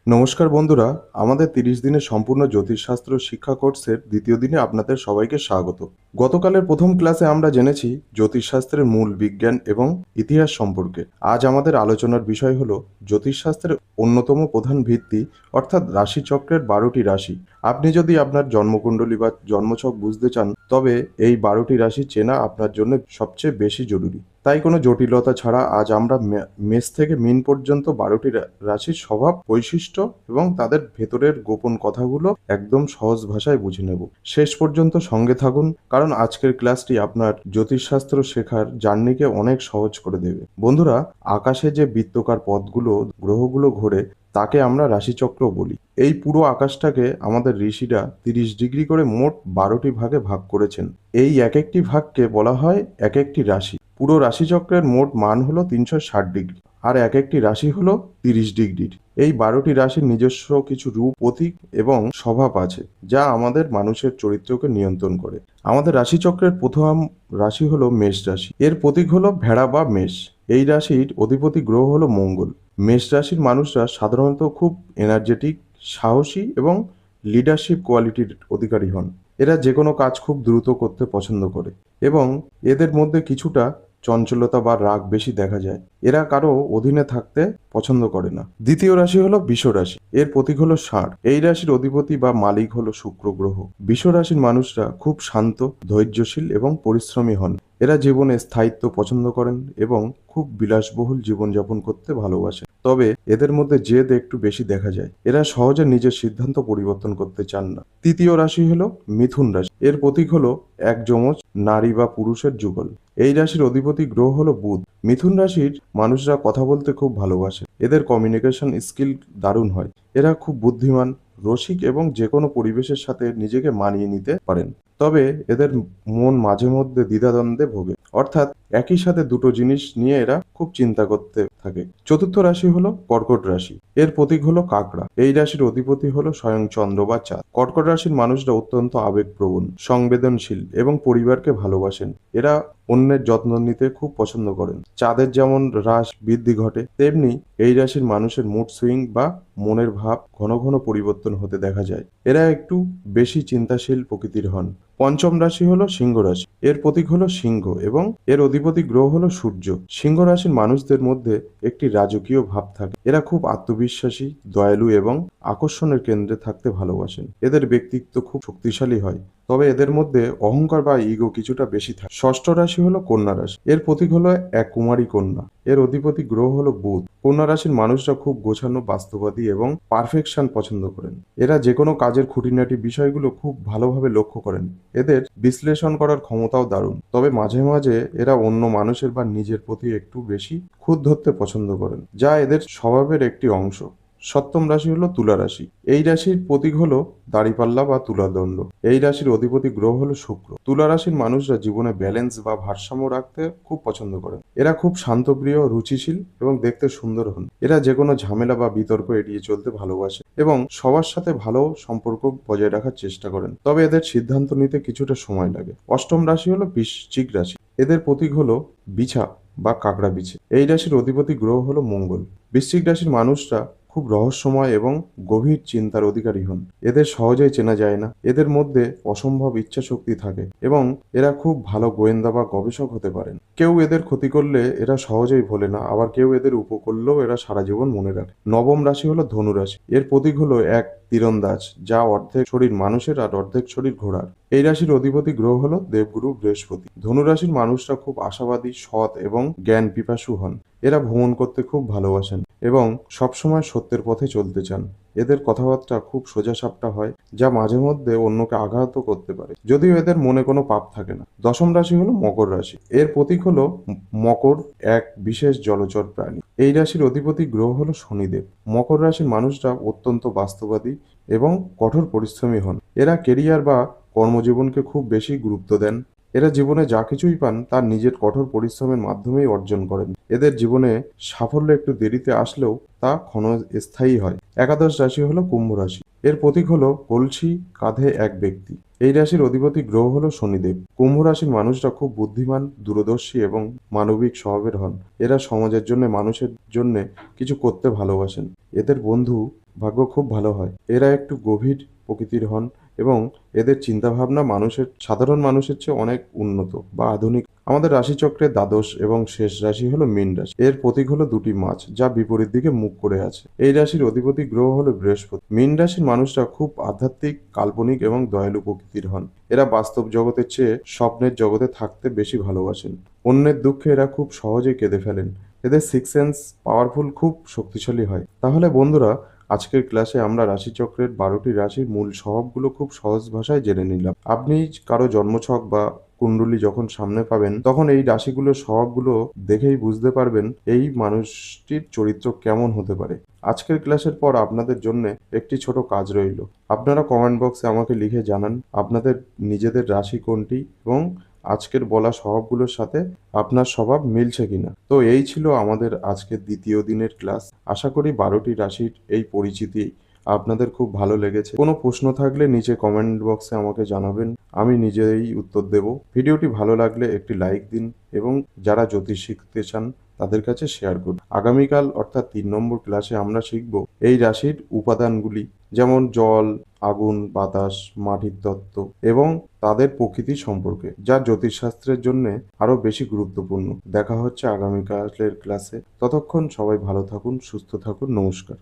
নমস্কার বন্ধুরা, আমাদের ৩০ দিনের সম্পূর্ণ জ্যোতিষশাস্ত্র শিক্ষা কোর্সের দ্বিতীয় দিনে আপনাদের সবাইকে স্বাগত। গতকালের প্রথম ক্লাসে আমরা জেনেছি জ্যোতিষশাস্ত্রের মূল বিজ্ঞান এবং ইতিহাস সম্পর্কে। আজ আমাদের আলোচনার বিষয় হলো জ্যোতিষশাস্ত্রের অন্যতম প্রধান ভিত্তি অর্থাৎ রাশিচক্রের ১২টি রাশি। আপনি যদি আপনার জন্মকুণ্ডলী বা জন্মছক বুঝতে চান তবে এই ১২টি রাশি চেনা আপনার জন্য সবচেয়ে বেশি জরুরি। তাই কোনো জটিলতা ছাড়া আজ আমরা মেষ থেকে মীন পর্যন্ত ১২টি রাশির স্বভাব, বৈশিষ্ট্য এবং তাদের ভেতরের গোপন কথাগুলো একদম সহজ ভাষায় বুঝে নেব। শেষ পর্যন্ত সঙ্গে থাকুন, কারণ আজকের ক্লাসটি আপনার জ্যোতিষশাস্ত্র শেখার জার্নিকে অনেক সহজ করে দেবে। বন্ধুরা, আকাশে যে বৃত্তাকার পথগুলো, গ্রহগুলো ঘোরে তাকে আমরা রাশিচক্র বলি। এই পুরো আকাশটাকে আমাদের ঋষিরা ৩০ ডিগ্রি করে মোট ১২টি ভাগে ভাগ করেছেন। এই এক একটি ভাগকে বলা হয় এক একটি রাশি। পুরো রাশিচক্রের মোট মান হলো ৩৬০ ডিগ্রি, আর এক একটি রাশি হলো ৩০ ডিগ্রির। এই ১২টি রাশির নিজস্ব কিছু রূপ, প্রতীক এবং স্বভাব আছে যা আমাদের মানুষের চরিত্রকে নিয়ন্ত্রণ করে। আমাদের রাশিচক্রের প্রথম রাশি হলো মেষ রাশি। এর প্রতীক হলো ভেড়া বা মেষ। এই রাশির অধিপতি গ্রহ হলো মঙ্গল। মেষ রাশির মানুষরা সাধারণত খুব এনার্জেটিক, সাহসী এবং লিডারশিপ কোয়ালিটির অধিকারী হন। এরা যে কোনো কাজ খুব দ্রুত করতে পছন্দ করে এবং এদের মধ্যে কিছুটা চঞ্চলতা বা রাগ বেশি দেখা যায়। এরা কারো অধীনে থাকতে পছন্দ করে না। দ্বিতীয় রাশি হলো বৃষ রাশি। এর প্রতীক হলো ষাঁড়। এই রাশির অধিপতি বা মালিক হলো শুক্র গ্রহ। বৃষ রাশির মানুষরা খুব শান্ত, ধৈর্যশীল এবং পরিশ্রমী হন। এরা জীবনে স্থায়িত্ব পছন্দ করেন এবং খুব বিলাসবহুল জীবনযাপন করতে ভালোবাসেন। তবে এদের মধ্যে জেদ একটু বেশি দেখা যায়। এরা সহজে নিজের সিদ্ধান্ত পরিবর্তন করতে চান না। তৃতীয় রাশি হলো মিথুন রাশি। এর প্রতীক হলো এক যমজ, নারী বা পুরুষের যুগল। এই রাশির অধিপতি গ্রহ হলো বুধ। মিথুন রাশির মানুষরা কথা বলতে খুব ভালোবাসে। এদের কমিউনিকেশন স্কিল দারুণ হয়। এরা খুব বুদ্ধিমান, রসিক এবং যে কোনো পরিবেশের সাথে নিজেকে মানিয়ে নিতে পারেন। তবে এদের মন মাঝে মধ্যে দ্বিধাদ্বন্দ্বে ভোগে, অর্থাৎ একই সাথে দুটো জিনিস নিয়ে এরা খুব চিন্তা করতে থাকে। চতুর্থ রাশি হলো কর্কট রাশি। এর প্রতীক হলো কাকড়া। এই রাশির অধিপতি হলো স্বয়ং চন্দ্র বা চাঁদ। কর্কট রাশির মানুষরা অত্যন্ত আবেগপ্রবণ, সংবেদনশীল এবং পরিবারকে ভালোবাসেন। এরা অন্যের যত্ন নিতে খুব পছন্দ করেন। চাঁদের যেমন হ্রাস বৃদ্ধি ঘটে, তেমনি এই রাশির মানুষের মুড সুইং বা মনের ভাব ঘন ঘন পরিবর্তন হতে দেখা যায়। এরা একটু বেশি চিন্তাশীল প্রকৃতির হন। পঞ্চম রাশি হলো সিংহ রাশি। এর প্রতীক হলো সিংহ এবং এর অধিপতি গ্রহ হলো সূর্য। সিংহ রাশির মানুষদের মধ্যে একটি রাজকীয় ভাব থাকে। এরা খুব আত্মবিশ্বাসী, দয়ালু এবং আকর্ষণের কেন্দ্রে থাকতে ভালোবাসেন। এদের ব্যক্তিত্ব খুব শক্তিশালী হয়, তবে এদের মধ্যে অহংকার বা ইগো কিছুটা বেশি থাকে। ষষ্ঠ রাশি হলো কন্যা রাশি। এর প্রতীক হলো এক কুমারী কন্যা। এর অধিপতি গ্রহ হলো বুধ। কন্যা রাশির মানুষরা খুব গোছানো, বাস্তববাদী এবং পারফেকশন পছন্দ করেন। এরা যে কোনো কাজের খুঁটিনাটি বিষয়গুলো খুব ভালোভাবে লক্ষ্য করেন। এদের বিশ্লেষণ করার ক্ষমতাও দারুণ। তবে মাঝে মাঝে এরা অন্য মানুষের বা নিজের প্রতি একটু বেশি খুঁত ধরতে পছন্দ করেন, যা এদের স্বভাবের একটি অংশ। সপ্তম রাশি হলো তুলা রাশি। এই রাশির প্রতীক হলো দাঁড়িপাল্লা বা তুলাদণ্ড। এই রাশির অধিপতি গ্রহ হলো শুক্র। তুলা রাশির মানুষরা জীবনে ব্যালেন্স বা ভারসাম্য রাখতে খুব পছন্দ করেন। এরা খুব শান্তপ্রিয়, রুচিশীল এবং দেখতে সুন্দর হন। এরা যে কোনো ঝামেলা বা বিতর্ক এড়িয়ে চলতে ভালোবাসে এবং সবার সাথে ভালো সম্পর্ক বজায় রাখার চেষ্টা করেন। তবে এদের সিদ্ধান্ত নিতে কিছুটা সময় লাগে। অষ্টম রাশি হলো বৃশ্চিক রাশি। এদের প্রতীক হলো বিছা বা কাকড়া বিছে। এই রাশির অধিপতি গ্রহ হলো মঙ্গল। বৃশ্চিক রাশির মানুষরা খুব রহস্যময় এবং গভীর চিন্তার অধিকারী হন। এদের সহজেই চেনা যায় না। এদের মধ্যে অসম্ভব ইচ্ছাশক্তি থাকে এবং এরা খুব ভালো গোয়েন্দা বা গবেষক হতে পারেন। কেউ এদের ক্ষতি করলে এরা সহজেই ভোলে না, আবার কেউ এদের উপকরলেও এরা সারা জীবন মনে রাখে। নবম রাশি হলো ধনু রাশি। এর প্রতীক হলো এক তীরন্দাজ, যা অর্ধেক শরীর মানুষের আর অর্ধেক শরীর ঘোড়ার। এই রাশির অধিপতি গ্রহ হলো দেবগুরু বৃহস্পতি। ধনু রাশির মানুষরা খুব আশাবাদী, সৎ এবং জ্ঞান পিপাসু হন। এরা ভ্রমণ করতে খুব ভালোবাসেন এবং সবসময় সত্যের পথে চলতে চান। এদের কথাবার্তা খুব সোজাসাপটা হয়, যা মাঝে মধ্যে অন্যকে আঘাতও করতে পারে, যদিও এদের মনে কোনো পাপ থাকে না। দশম রাশি হলো মকর রাশি। এর প্রতীক হলো মকর, এক বিশেষ জলচর প্রাণী। এই রাশির অধিপতি গ্রহ হলো শনিদেব। মকর রাশির মানুষরা অত্যন্ত বাস্তববাদী এবং কঠোর পরিশ্রমী হন। এরা কেরিয়ার বা কর্মজীবনকে খুব বেশি গুরুত্ব দেন। এরা জীবনে যা কিছুই পান তা নিজের কঠোর পরিশ্রমের মাধ্যমেই অর্জন করেন। এদের জীবনে সাফল্য একটু দেরিতে আসলেও তা ক্ষণস্থায়ী হয়। একাদশ রাশি হলো কুম্ভ রাশি। এর প্রতীক হলো কলসি, কাঁধে এক ব্যক্তি। এই রাশির অধিপতি গ্রহ হলো শনিদেব। কুম্ভ রাশির মানুষরা খুব বুদ্ধিমান, দূরদর্শী এবং মানবিক স্বভাবের হন। এরা সমাজের জন্য, মানুষের জন্য কিছু করতে ভালোবাসেন। এদের বন্ধু ভাগ্য খুব ভালো হয়। এরা একটু গভীর প্রকৃতির হন এবং এদের চিন্তাভাবনা সাধারণ মানুষের চেয়ে অনেক উন্নত বা আধুনিক। আমাদের রাশিচক্রের দ্বাদশ এবং শেষ রাশি হলো মীন রাশি। এর প্রতীক হলো দুটি মাছ যা বিপরীত দিকে মুখ করে আছে। এই রাশির অধিপতি গ্রহ হলো বৃহস্পতি। মীন রাশির মানুষরা খুব আধ্যাত্মিক, কাল্পনিক এবং দয়ালু প্রকৃতির হন। এরা বাস্তব জগতের চেয়ে স্বপ্নের জগতে থাকতে বেশি ভালোবাসেন। অন্যের দুঃখে এরা খুব সহজেই কেঁদে ফেলেন। এদের সিক্স সেন্স পাওয়ারফুল, খুব শক্তিশালী হয়। তাহলে বন্ধুরা, আজকের ক্লাসে আমরা রাশিচক্রের ১২টি রাশির মূল স্বভাবগুলো খুব সহজ ভাষায় জেনে নিলাম। আপনি কারো জন্মছক বা কুণ্ডলী যখন সামনে পাবেন, তখন এই রাশিগুলোর স্বভাবগুলো দেখেই বুঝতে পারবেন এই মানুষটির চরিত্র কেমন হতে পারে। আজকের ক্লাসের পর আপনাদের জন্য একটি ছোট কাজ রইল। আপনারা কমেন্ট বক্সে আমাকে লিখে জানান আপনাদের নিজেদের রাশি কোনটি এবং আজকের বলা স্বভাবগুলোর সাথে আপনার স্বভাব মিলছে কিনা। তো এই ছিল আমাদের আজকের দ্বিতীয় দিনের ক্লাস। আশা করি ১২টি রাশির এই পরিচিতি আপনাদের খুব ভালো লেগেছে। কোনো প্রশ্ন থাকলে নিচে কমেন্ট বক্সে আমাকে জানাবেন। আমি নিজেই উত্তর দেব। ভিডিওটি ভালো লাগলে একটি লাইক দিন এবং যারা জ্যোতিষ শিখতে চান তাদের কাছে শেয়ার করুন। আগামীকাল অর্থাৎ ৩ নম্বর ক্লাসে আমরা শিখব এই রাশির উপাদানগুলি, যেমন জল, আগুন, বাতাস, মাটির তত্ত্ব এবং তাদের প্রকৃতি সম্পর্কে, যা জ্যোতিষশাস্ত্রের জন্য আরো বেশি গুরুত্বপূর্ণ। দেখা হচ্ছে আগামীকালের ক্লাসে। ততক্ষণ সবাই ভালো থাকুন, সুস্থ থাকুন। নমস্কার।